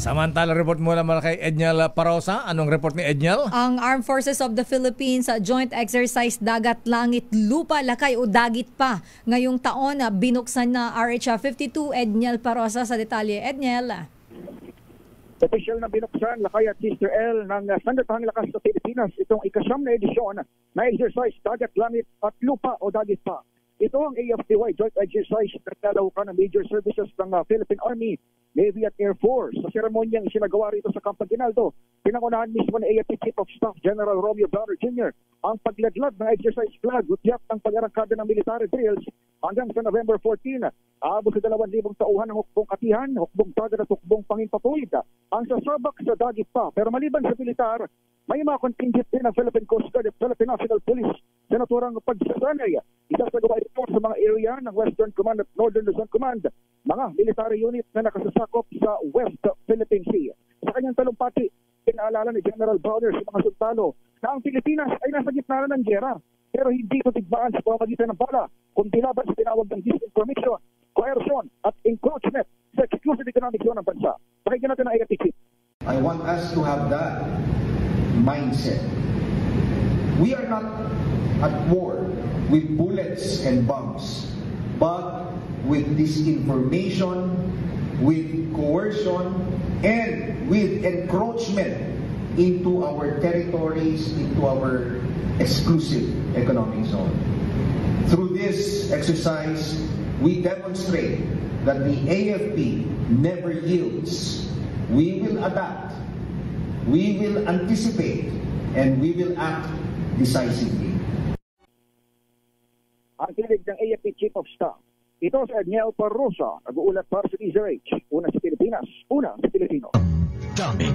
Samantala, report mula kay Edniel Parosa. Anong report ni Edniel? Ang Armed Forces of the Philippines sa Joint Exercise Dagat Langit Lupa Lakay o Dagit pa ngayong taon na binuksan na RH-52. Edniel Parosa sa detalye. Edniel. Official na binuksan, Lakay at Sister L ng Sandatahang Lakas sa Pilipinas itong ikasyam na edisyon na exercise Dagat Langit at Lupa o Dagit pa. Ito ang AFPY Joint Exercise na nalawakan ng major services ng Philippine Army, Navy at Air Force. Sa seremonyang isinagawa rito sa Camp Aguinaldo, pinangunahan mismo ng AFP Chief of Staff General Romeo Browner Jr. ang pagladlad ng exercise flag utyap ng pag-arangkada ng military drills hanggang sa November 14. Aabot sa 2,000 tauhan ng hukbong katihan, hukbong dagat at hukbong panginpatuwid ang sasabak sa Dagit pa. Pero maliban sa militar, may mga contingent din ng Philippine Coast Guard at Philippine National Police sa naturang pagsasanay. Isasagawa ito sa mga area ng Western Command at Northern Luzon Command, mga military unit na nakasasakop sa West Philippine Sea. Sa kanyang talumpati, pinaalala ni General Browner sa mga sundalo na ang Pilipinas ay nasa gitna na ng giyera, pero hindi ito tigmaan sa pamamagitan ng bala, kundi laban sa tinawag ng disinformation, coercion at encroachment sa exclusive economic zone ng bansa. Pakinggan natin ang AFP. I want us to have that mindset. We are not at war with bullets and bombs, but with disinformation, with coercion, and with encroachment into our territories, into our exclusive economic zone. Through this exercise, we demonstrate that the AFP never yields. We will adapt, we will anticipate, and we will act decisively. Ang tinig ng AFP Chief of Staff. Ito si Edniel Parosa, nag-uulat para sa DZRH. Una sa Pilipinas, una sa Pilipino. Daming